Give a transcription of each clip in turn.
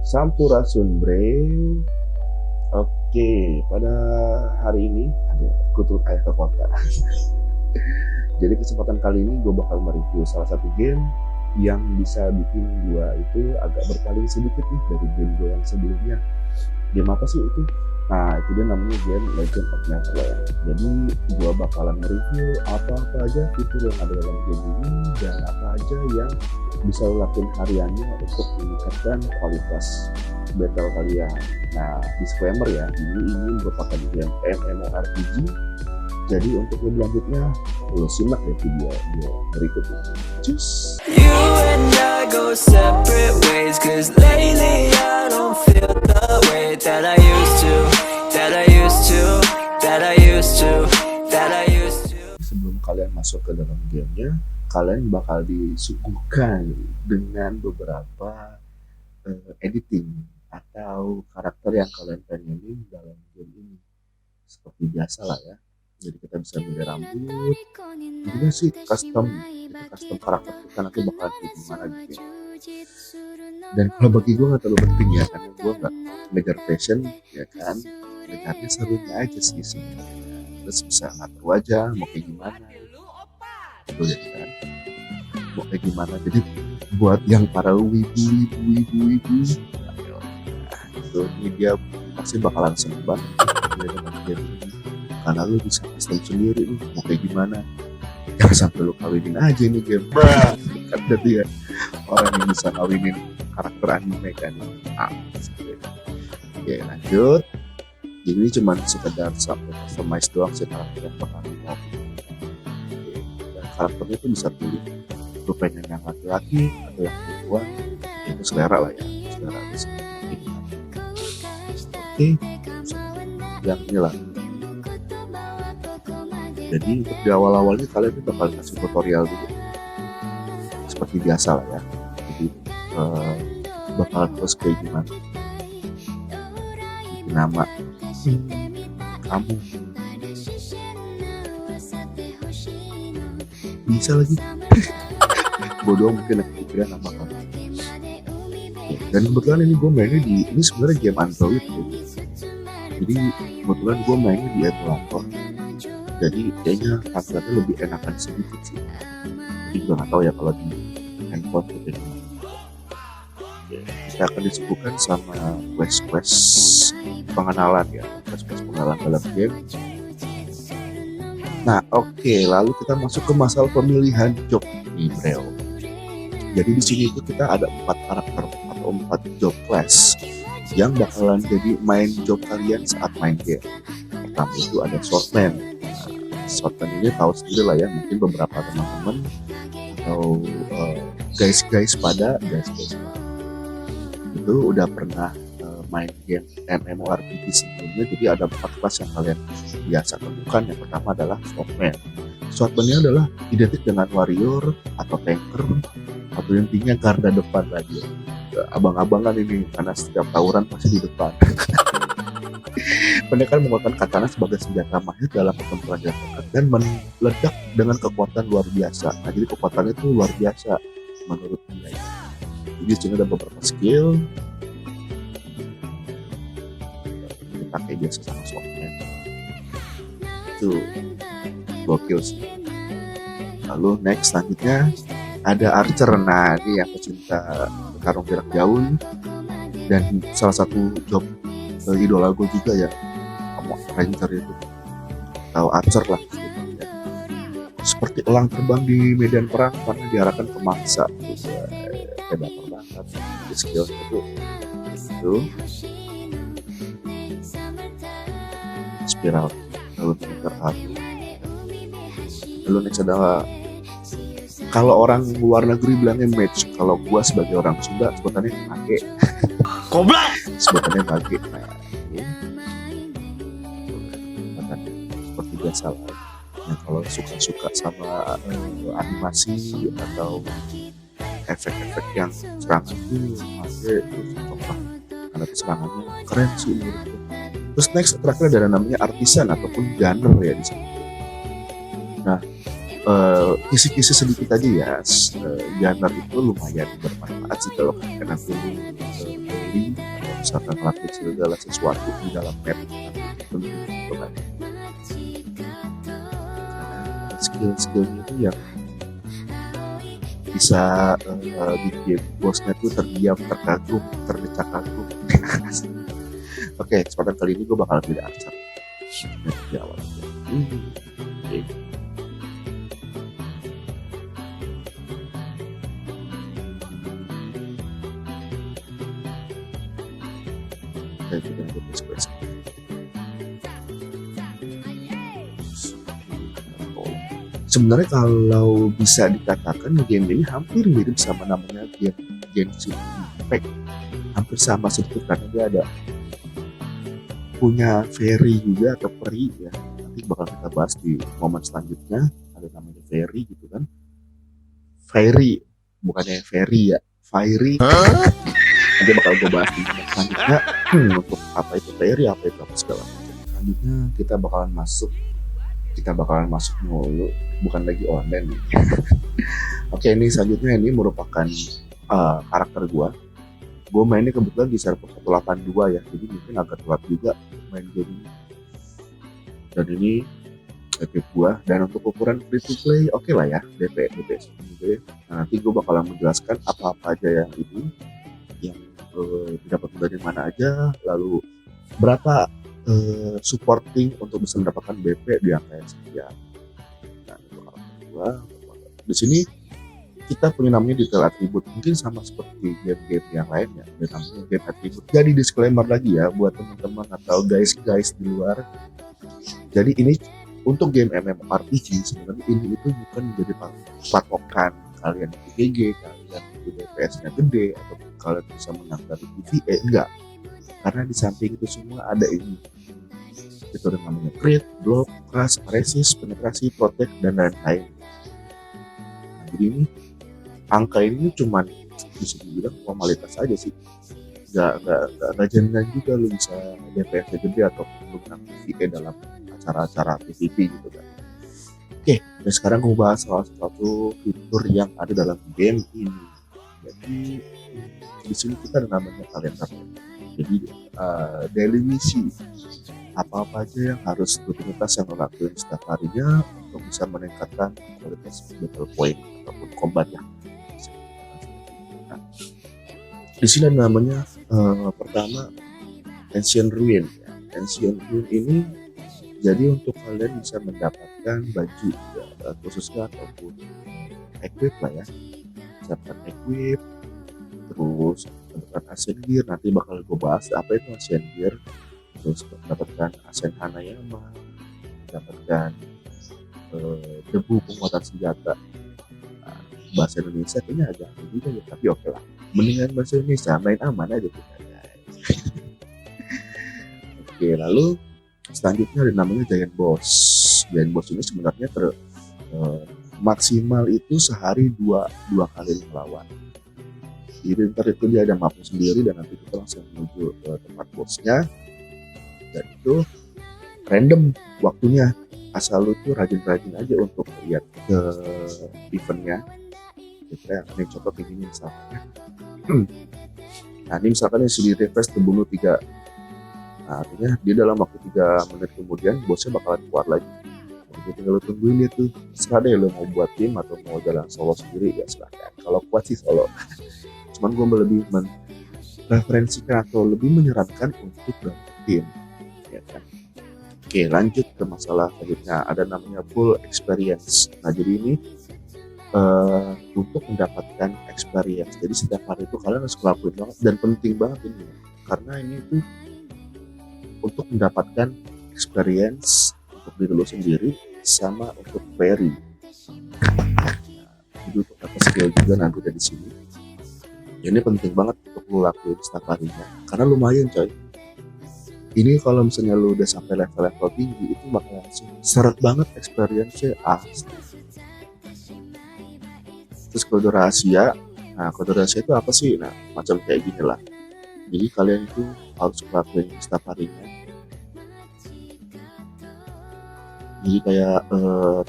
Sampurasun bre. Oke, pada hari ini ada kutu ayah ke kota. Jadi kesempatan kali ini gue bakal mereview salah satu game yang bisa bikin gue itu agak berpaling sedikit nih dari game gue yang sebelumnya. Game apa sih itu? Nah, itu dia namanya game Legend of Neverland. Jadi gue bakalan mereview apa-apa aja fitur yang ada dalam game ini dan apa aja yang bisa lo lakuin hariannya untuk meningkatkan kualitas battle kalian. Nah, disclaimer ya, ini merupakan game MMORPG. Jadi untuk lebih lanjutnya, lo simak deh video berikut ini. Cus! You and I go separate ways, cause lately I don't feel the way that I used to, that I used to, that I used to, that I used to. Sebelum kalian masuk ke dalam gamenya, kalian bakal disuguhkan dengan beberapa editing atau karakter yang kalian pengenin dalam game ini. Seperti biasa lah ya. Jadi kita bisa milih rambut. Intinya sih custom karakter kita nanti bakal kayak gimana gitu. Dan kalau bagi gue nggak terlalu penting ya, karena gue nggak ngejar fashion ya kan. Ngejarnya serunya aja sih sebenarnya. Terus bisa ngatur wajah mau kayak gimana. Gitu ya kan. Mau kayak gimana. Jadi buat yang para wibu itu ini dia pasti bakalan seneng banget dengan game ini. Karena lu bisa custom sendiri lu mau kayak gimana. Jangan sampai lu kawinin aja ini game. Kan berarti ya orang yang bisa kawinin karakter anime kan. Oke, lanjut. Jadi ini cuma sekedar sampai customize doang sih karakter yang bakal mau. Dan karakternya itu bisa pilih lu pengen yang laki-laki atau yang perempuan, itu selera lah ya, selera bisa. Oke, yang inilah. Jadi untuk di awal-awalnya kalian itu bakal kasih tutorial dulu, seperti biasa lah ya. Jadi bakal terus kayak gimana, nama kamu bisa lagi bodoh mungkin aku pikiran nama kamu. Dan kebetulan ini gue mainnya ini sebenarnya game Android gitu. Jadi kebetulan gue mainnya di emulator. Jadi kayaknya tampilannya lebih enakan sedikit sih. Jadi gue nggak tahu ya kalau di handphone gitu. Kita akan disuguhkan sama quest pengenalan ya, quest pengenalan dalam game. Nah oke, lalu kita masuk ke masalah pemilihan job nih bro. Jadi di sini itu kita ada 4 karakter atau 4 job class yang bakalan jadi main job kalian saat main game. Pertama itu ada swordman. Swordman ini tahu sendiri lah ya, mungkin beberapa teman-teman atau guys itu udah pernah main game MMORPG sebelumnya. Jadi ada 4 kelas yang kalian biasa temukan. Yang pertama adalah swordman. Swordman ini adalah identik dengan warrior atau tanker atau intinya garda depan lagi. Abang-abangan ini karena setiap tawuran pasti di depan. Mereka menggunakan katana sebagai senjata mahir dalam pertempuran jarak dekat dan meledak dengan kekuatan luar biasa. Nah, jadi kekuatannya itu luar biasa menurut dia. Jadi sini ada beberapa skill. Kita pakai biasa sama swordman. Itu gokil sih. Lalu next selanjutnya ada archer. Nah, ini yang pecinta karung jarak jauh dan salah satu job idola gue juga ya, kamu ranger itu atau archer lah gitu, ya. Seperti elang terbang di medan perang karena diarahkan ke mangsa gitu. Hebat banget di skill itu spiral lalu next adalah kalau orang luar negeri bilangnya mage, kalau gua sebagai orang Sunda sebutannya mage. Goblok. Sebutannya mage. Nah, seperti biasa lah. Nah, kalau suka sama animasi atau efek-efek yang serangan itu mage itu cocok lah. Karena serangannya keren sih menurutku. Terus next terakhir ada namanya artisan ataupun gunner ya di sini. Nah, kisi-kisi sedikit aja ya, gunner itu lumayan bermanfaat sih kalau kalian nanti beli misalkan ngelakuin segala sesuatu di dalam map penting gitu kan. Karena skill-skillnya itu yang bisa bikin bosnya tuh terdiam, terkagum, terdecak kagum. Oke, kesempatan kali ini gue bakal pilih Archer di awal. Oke. Kita lanjut ke quest. Sebenarnya kalau bisa dikatakan game ini hampir mirip sama namanya game Genshin Impact, hampir sama sedikit karena dia ada punya fairy juga atau peri ya, nanti bakal kita bahas di momen selanjutnya. Ada namanya fairy gitu kan, fairy bukannya fairy ya, fairy. Nanti bakal gue bahas di momen selanjutnya untuk apa itu fairy, apa itu apa segala macam. Selanjutnya kita bakalan masuk mulu, bukan lagi online. Oke, ini selanjutnya ini merupakan karakter gue mainnya kebetulan di server 182 ya, jadi mungkin agak telat juga main game ini. Dan ini DP gue, dan untuk ukuran free to play oke lah ya, DP. Nah, nanti gue bakalan menjelaskan apa-apa aja yang ini yang didapat dari mana aja, lalu berapa supporting untuk bisa mendapatkan BP di angka yang sekian. Nah, itu karakter gua. Di sini kita punya namanya detail atribut, mungkin sama seperti game-game yang lainnya, ada namanya game atribut. Jadi disclaimer lagi ya buat teman-teman atau guys di luar. Jadi ini untuk game MMORPG sebenarnya ini itu bukan menjadi patokan kalian PG, kalian itu DPS-nya gede atau kalian bisa menang dari PvE, enggak. Karena di samping itu semua ada ini, itu namanya crit, block, crush, resist, penetrasi, protect, dan lain-lain. Nah, jadi ini angka ini cuman bisa dibilang formalitas aja sih, nggak jaminan juga lu bisa DPS gede atau lu menang PvE dalam acara-acara PvP gitu kan. Oke, dan sekarang gue bahas salah satu fitur yang ada dalam game ini. Jadi di sini kita ada namanya kalender. Jadi daily misi, apa-apa aja yang harus rutinitas yang lo lakuin setiap harinya untuk bisa meningkatkan kualitas battle point ataupun combat ya. Nah, di sini namanya pertama Ancient Ruin. Ancient Ruin ini jadi untuk kalian bisa mendapatkan baju ya, khususnya ataupun equip lah ya, siapkan equip, terus mendapatkan Ascent Gear, nanti bakal gue bahas apa itu Ascent Gear, terus mendapatkan Ascent Hanayama, mendapatkan debu penguatan senjata. Nah, bahasa Indonesia kayaknya agak juga ya, tapi oke lah, mendingan bahasa Indonesia, main aman aja kita guys. Oke, lalu selanjutnya ada namanya Giant Boss. Giant Boss ini sebenarnya maksimal itu sehari dua kali melawan. Jadi ntar itu dia ada mapnya sendiri dan nanti kita langsung menuju ke tempat bosnya, dan itu random waktunya, asal lu tuh rajin-rajin aja untuk lihat ke eventnya. Kita yang contoh kayak gini misalnya. Nah ini misalkan yang sudah refresh terbunuh 3, nah artinya dia dalam waktu 3 menit kemudian bosnya bakalan keluar lagi. Jadi tinggal lu tungguin dia tuh, serah deh lu mau buat tim atau mau jalan solo sendiri ya silahkan. Kalau kuat sih solo. Cuman gue lebih mereferensikan atau lebih menyarankan untuk gabung tim ya kan. Oke, lanjut ke masalah selanjutnya, ada namanya full experience. Nah jadi ini untuk mendapatkan experience, jadi setiap hari itu kalian harus ngelakuin banget, dan penting banget ini karena ini tuh untuk mendapatkan experience untuk diri lo sendiri sama untuk fairy. Nah, jadi untuk dapat skill juga nanti dari sini. Ini penting banget untuk lo lakuin setiap harinya karena lumayan coy. Ini kalau misalnya lo udah sampai level tinggi itu bakal langsung seret banget experience-nya asli. Terus kode rahasia. Nah kode rahasia itu apa sih? Nah macam kayak gini lah. Jadi kalian itu harus ngelakuin setiap harinya. Jadi kayak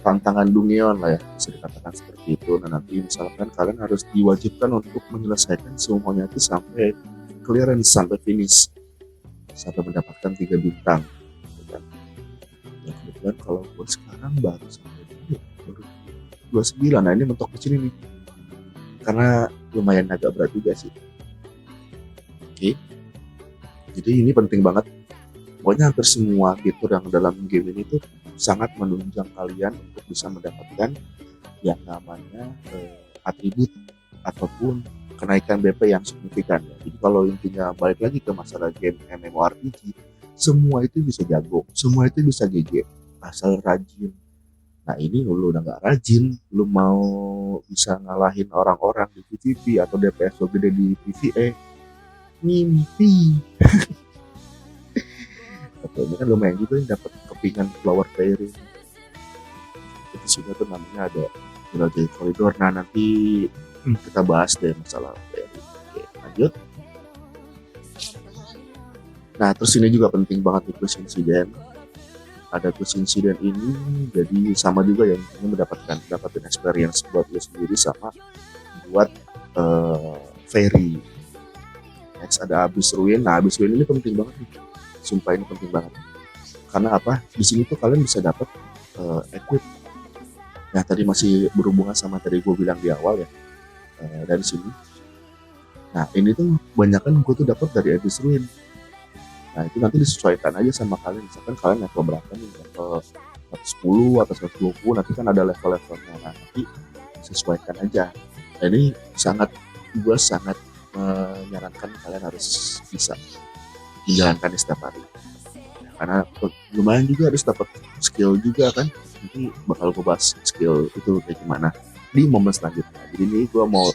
tantangan Dungeon lah ya, bisa dikatakan seperti itu. Nah nanti misalkan kalian harus diwajibkan untuk menyelesaikan semuanya itu sampai clearance sampai finish, sampai mendapatkan 3 bintang gitu kan. Ya kebetulan kalau buat sekarang baru sampai baru 29. Nah ini mentok di sini nih karena lumayan agak berat juga sih. Oke, jadi ini penting banget. Pokoknya hampir semua fitur yang dalam game ini tuh sangat menunjang kalian untuk bisa mendapatkan yang namanya atribut ataupun kenaikan BP yang signifikan ya. Jadi kalau intinya balik lagi ke masalah game MMORPG, semua itu bisa jago, semua itu bisa GG asal rajin. Nah ini lu udah nggak rajin, lu mau bisa ngalahin orang-orang di PvP atau DPS lo gede di PvE, mimpi. Oke, ini kan lumayan juga yang dapat kepingan flower fairy. Di sini tuh namanya ada Melody Corridor. Nah nanti kita bahas deh masalah fairy. Oke, lanjut. Nah terus ini juga penting banget nih quest incident. Ada quest incident ini jadi sama juga yang ini mendapatkan experience buat lo sendiri sama buat fairy. Next ada Abyss Ruin. Nah Abyss Ruin ini penting banget nih. Sumpah ini penting banget. Karena apa? Di sini tuh kalian bisa dapat equip. Nah tadi masih berhubungan sama tadi gue bilang di awal ya. Dari sini. Nah ini tuh kebanyakan gue tuh dapat dari Abyss Ruin. Nah itu nanti disesuaikan aja sama kalian. Misalkan kalian level berapa nih? Level 110 atau 120. Nanti kan ada level-levelnya. Nah nanti sesuaikan aja. Nah, ini gue sangat menyarankan kalian harus bisa menjalankan setiap hari karena lumayan juga harus dapat skill juga kan. Nanti bakal gue bahas skill itu kayak gimana di momen selanjutnya. Jadi ini gue mau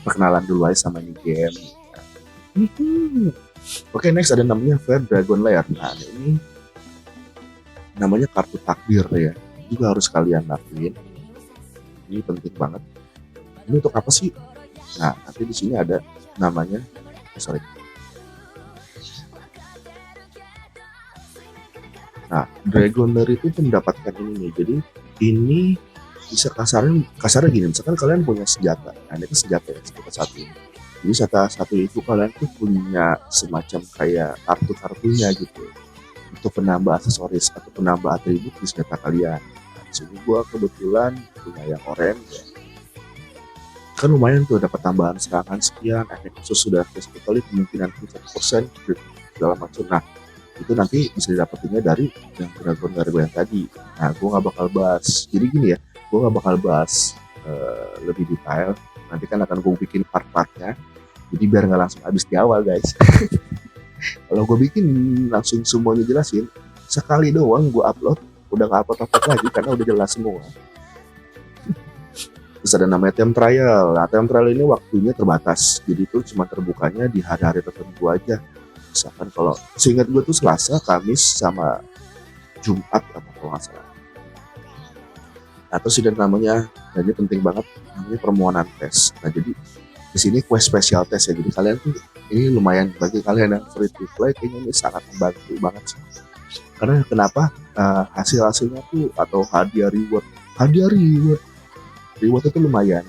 perkenalan dulu aja sama ini game. Oke, next ada namanya Fair Dragon Lair. Nah ini namanya kartu takdir ya, juga harus kalian lakuin. Ini penting banget. Ini untuk apa sih? Nah nanti di sini ada namanya Nah, Dragon Lair itu mendapatkan ini nih. Jadi ini bisa kasarnya gini. Misalkan kalian punya senjata. Nah, ini kan senjata ya, senjata satu. Jadi senjata satu itu kalian tuh punya semacam kayak kartu-kartunya gitu untuk penambah aksesoris atau penambah atribut di senjata kalian. Nah, di sini gua kebetulan punya yang oranye. Ya. Kan lumayan tuh dapat tambahan serangan sekian, efek khusus sudah sekali, kemungkinan 1% segala macam. Nah, itu nanti bisa didapetinnya dari yang Dragon Lair yang tadi. Nah gue nggak bakal bahas, jadi gini ya, gue nggak bakal bahas lebih detail. Nanti kan akan gue bikin part-partnya, jadi biar nggak langsung habis di awal guys. Kalau gue bikin langsung semuanya jelasin, sekali doang gue upload, udah nggak upload lagi karena udah jelas semua. Terus ada namanya time trial. Nah time trial ini waktunya terbatas, jadi itu cuma terbukanya di hari-hari tertentu aja. Misalkan kalau seingat gue tuh Selasa, Kamis, sama Jumat apa kalau nggak salah. Atau sidang namanya, dan ini penting banget, namanya permohonan tes. Nah jadi di sini quest special test ya. Jadi kalian tuh ini lumayan bagi kalian yang free to play, kayaknya ini sangat membantu banget sih. Karena kenapa? Hasil-hasilnya tuh atau hadiah reward itu lumayan.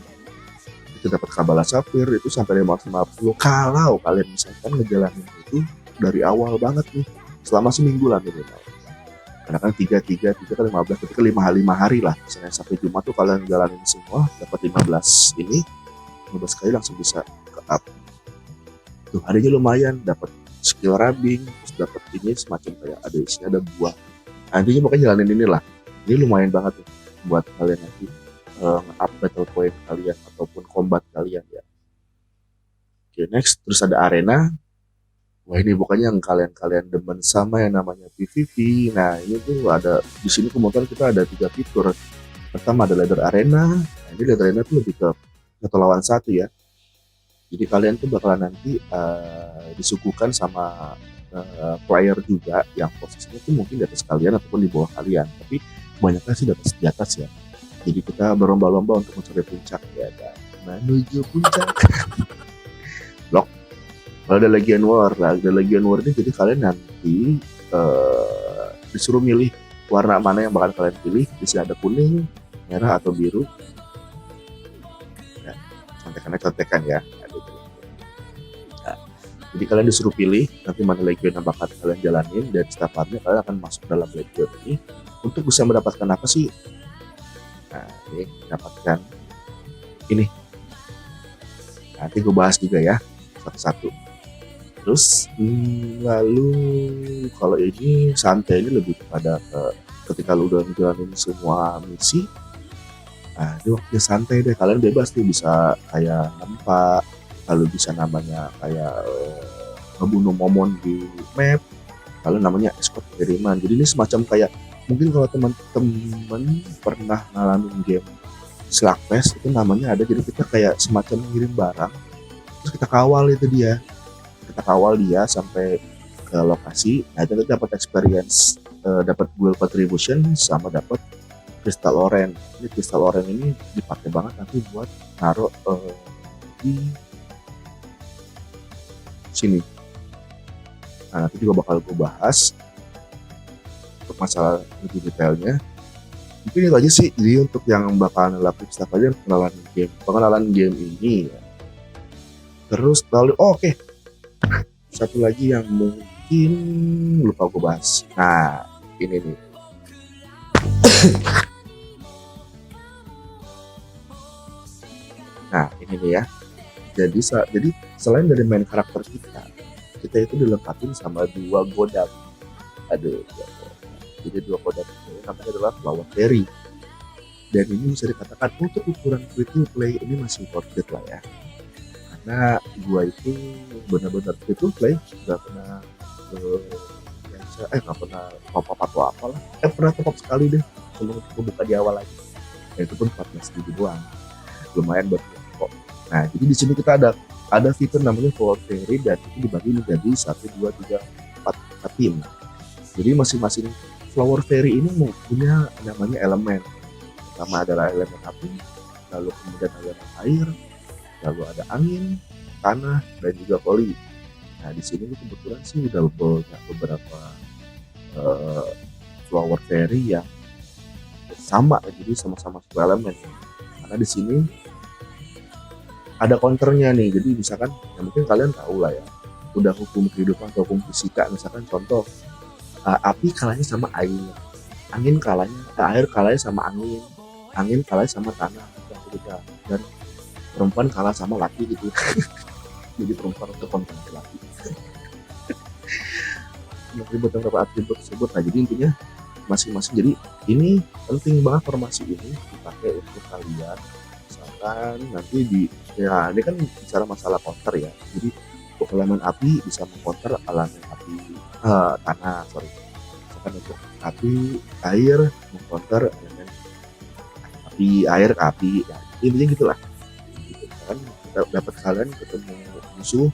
Itu dapat Kabbalah Sapphire itu sampai 550 kalau kalian misalkan ngejalanin itu dari awal banget nih selama seminggu lah minimal. Karena kan 3 kan 15, ketika 5 hari lah misalnya sampai Jumat tuh kalian jalanin semua dapat 15 kali langsung bisa ke up. Tuh harinya lumayan, dapat skill rubbing, terus dapat ini semacam kayak ada isinya ada buah. Nantinya pokoknya jalanin inilah. Ini lumayan banget tuh buat kalian nanti nge-up battle point kalian ataupun combat kalian ya. Oke, next terus ada arena. Wah ini pokoknya yang kalian demen sama yang namanya PvP. Nah ini tuh ada di sini kemudian kita ada 3 fitur. Pertama ada ladder arena. Nah, ini ladder arena tuh lebih ke 1 lawan 1 ya. Jadi kalian tuh bakalan nanti disuguhkan sama player juga yang posisinya tuh mungkin di atas kalian ataupun di bawah kalian. Tapi kebanyakan sih di atas ya. Jadi kita berlomba-lomba untuk mencari puncak ya kan. Menuju puncak. Blok. Kalau ada Legion War ini jadi kalian nanti disuruh milih warna mana yang bakal kalian pilih. Di sini ada kuning, merah atau biru. Ya, contekan ya. Nah, Jadi kalian disuruh pilih nanti mana legion yang bakal kalian jalanin, dan setiap harinya kalian akan masuk dalam legion ini untuk bisa mendapatkan apa sih? Nah, ini mendapatkan ini. Nanti gue bahas juga ya satu-satu. Terus lalu kalau ini santai, ini lebih kepada ketika lu udah ngejalanin semua misi, nah ini waktunya santai deh, kalian bebas nih, bisa kayak nempak, lalu bisa namanya kayak ngebunuh momon di map, lalu namanya escort kiriman. Jadi ini semacam kayak, mungkin kalau teman-teman pernah ngalamin game Slugfest itu namanya ada, jadi kita kayak semacam ngirim barang, terus kita kawal dia sampai ke lokasi. Nah itu dapat experience, dapat gold contribution, sama dapat crystal orange. Ini crystal orange ini dipakai banget nanti buat naruh di sini. Nah nanti juga bakal gue bahas untuk masalah lebih detailnya. Mungkin itu aja sih, jadi untuk yang bakalan lakuin stuff aja pengenalan game ini ya. Terus lalu oke. Satu lagi yang mungkin lupa gue bahas. Nah ini nih. Nah ini nih ya. Jadi selain dari main karakter kita itu dilengkapi sama 2 godam. Jadi 2 godam ini namanya adalah Flower Fairy. Dan ini bisa dikatakan untuk ukuran free to play ini masih worth it lah ya. Karena gua itu benar-benar free to play, nggak pernah top up atau apalah. Pernah top up sekali deh sebelum gua buka di awal lagi. Ya, itu pun 14.000 doang. Lumayan buat kok. Nah, jadi di sini kita ada fitur namanya Flower Fairy, dan itu dibagi menjadi 1, 2, 3, 4 tim. Jadi masing-masing Flower Fairy ini punya namanya elemen. Pertama adalah elemen api, lalu kemudian elemen air, lalu ada angin, tanah, dan juga voli. Nah di sini kebetulan sih udah banyak beberapa Flower Fairy yang sama, jadi sama-sama satu elemen. Karena di sini ada counternya nih, jadi misalkan ya mungkin kalian tahu lah ya, udah hukum kehidupan atau hukum fisika, misalkan contoh api kalahnya sama air, air kalahnya sama angin kalahnya sama tanah, dan perempuan kalah sama laki gitu. Jadi perempuan untuk konten laki. Beberapa atribut tersebut. Nah jadi intinya masing-masing, jadi ini penting banget formasi ini dipakai untuk kalian. Misalkan nanti ini kan bicara masalah counter ya, jadi untuk elemen api bisa mengcounter elemen api tanah, misalkan untuk api air mengcounter elemen api air ke api, ya intinya gitulah. Kan dapat kalian ketemu musuh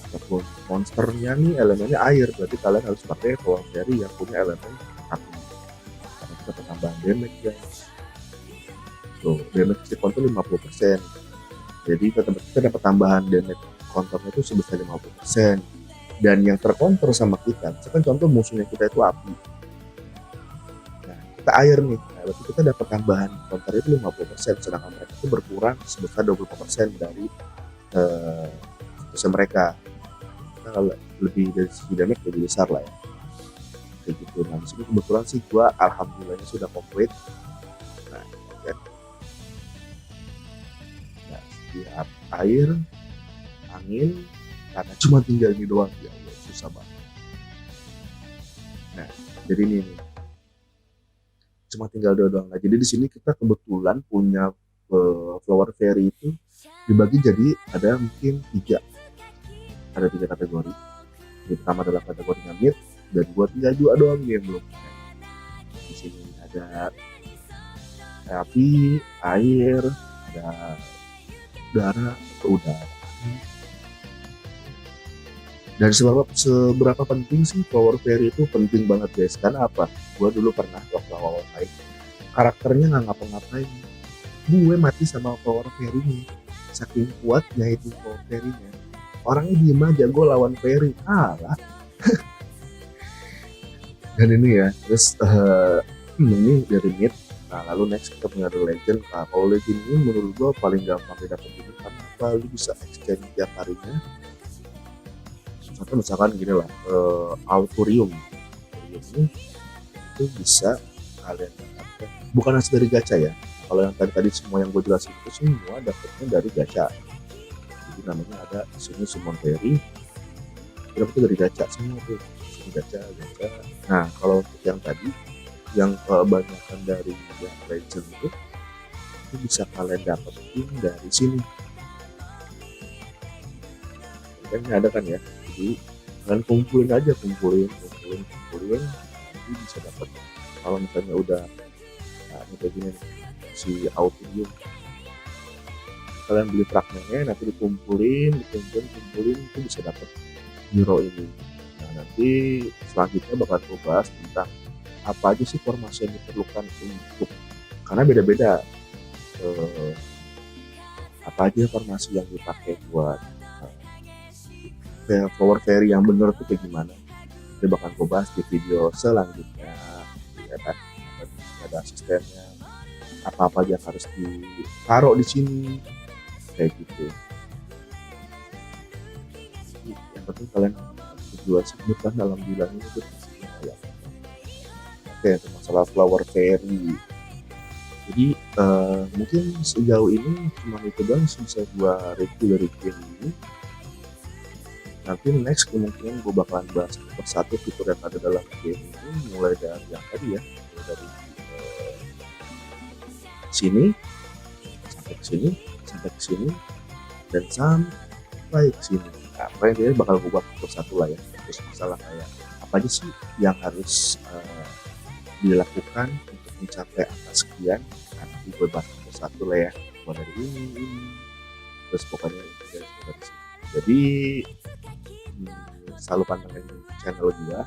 ataupun monsternya nih elemennya air, berarti kalian harus pakai Flower Fairy yang punya elemen api, karena kita tambahan damage guys. Tuh damage di counter 50%, jadi kita dapat tambahan damage counternya itu sebesar 50%. Dan yang tercounter sama kita, misalkan contoh musuhnya kita itu api, nah kita air nih, nah berarti kita dapat tambahan counter itu 50%, sedangkan mereka itu berkurang sebesar 20% dari status mereka. Kita lebih dari segi damage lebih besar lah ya, kayak gitu. Nah disini kebetulan sih gua alhamdulillahnya sudah komplit. Nah ya, nah setiap air, angin, karena cuma tinggal ini doang, ya Allah susah banget. Nah jadi ini nih, cuma tinggal doang. Nah jadi di sini kita kebetulan punya Flower Fairy itu dibagi jadi ada mungkin 3 kategori. Yang pertama adalah kategorinya mid, dan gua tinggal 2 doang yang belum. Di sini ada api, air, ada udara, Dan seberapa penting sih Flower Fairy itu? Penting banget guys. Karena apa? Gua dulu pernah waktu awal main, karakternya nggak ngapa-ngapain, gue mati sama Flower Fairy-nya. Saking kuatnya itu Flower Fairy-nya, orangnya diem aja, gue lawan Fairy kalah. Dan ini ya, terus ini dari mid. Nah lalu next kita punya The Legend. Nah kalau Legend ini menurut gue paling gampang didapat ini, karena apa? Lu bisa exchange tiap harinya contoh misalkan gini lah, Autorium ini itu bisa kalian dapatkan bukan hasil dari gacha ya. Kalau yang tadi semua yang gue jelasin itu semua dapatnya dari gacha. Jadi namanya ada di sini Summon Fairy, dapatnya dari gacha semua tuh. Sini gacha. Nah kalau untuk yang tadi, yang kebanyakan dari yang legend itu bisa kalian dapetin dari sini. Kan ini ada kan ya. Jadi kalian kumpulin aja, kumpulin, nanti bisa dapat. Kalau misalnya udah ini kayak gini nih, si Autorium, kalian beli fragmennya, nanti dikumpulin itu bisa dapat hero ini. Nah nanti selanjutnya bakal gue bahas tentang apa aja sih formasi yang diperlukan untuk, karena beda-beda apa aja formasi yang dipakai buat Flower Fairy yang bener tuh kayak gimana. Itu bakal gue bahas di video selanjutnya ya kan. Ada asistennya, apa yang harus ditaruh di sini kayak gitu. Jadi, yang penting kalian berdua sebutkan dalam bilang ini tuh ya. Oke, itu masalah Flower Fairy. Jadi mungkin sejauh ini cuma itu doang bisa gue review dari game ini. Nanti next kemungkinan gue bakalan bahas persatu fitur yang ada dalam game ini, mulai dari yang tadi ya, mulai dari sini sampai ke sini dan sampai ke sini. Nah, pokoknya bakal gue bahas persatu lah ya. Terus masalah kayak apa aja sih yang harus dilakukan untuk mencapai angka sekian. Nah, nanti gue bahas persatu lah ya, mulai dari ini terus pokoknya dari sini. Jadi selalu pantengin channel gua.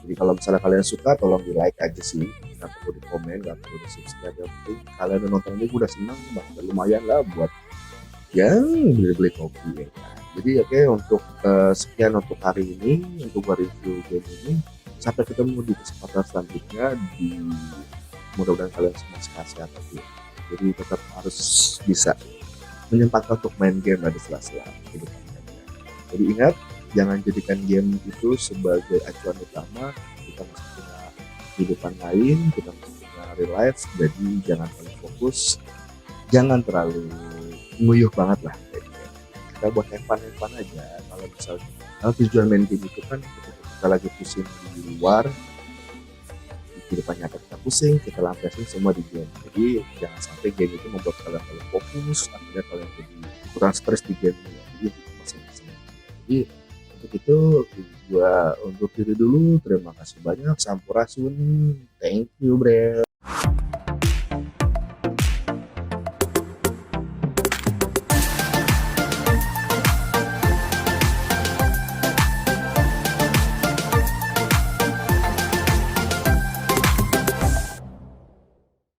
Jadi kalau misalnya kalian suka, tolong di like aja sih, nggak perlu di komen, nggak perlu di subscribe. Yang penting kalian nonton ini gue udah seneng banget, lumayan lah buat yang beli kopi ya kan. Jadi oke, untuk sekian untuk hari ini, untuk review game ini. Sampai ketemu di kesempatan selanjutnya. Mudah-mudahan kalian semua sehat-sehat ya. Jadi tetap harus bisa menyempatkan untuk main game di sela-sela kehidupan kalian. Jadi ingat, jangan jadikan game itu sebagai acuan utama. Kita masih punya kehidupan lain, kita masih punya real life. Jadi jangan terlalu fokus, jangan terlalu nguyuh banget lah. Kita buat have fun aja. Kalau misalnya tujuan main game itu kan kita lagi pusing di luar, di kehidupan nyata kita pusing, kita lampiasin semua di game. Jadi jangan sampai game itu membuat kalian terlalu fokus, akhirnya kalian jadi kurang stres di game ini. Jadi masing-masing. Jadi untuk itu gua undur diri dulu. Terima kasih banyak. Sampurasun. Thank you, bro.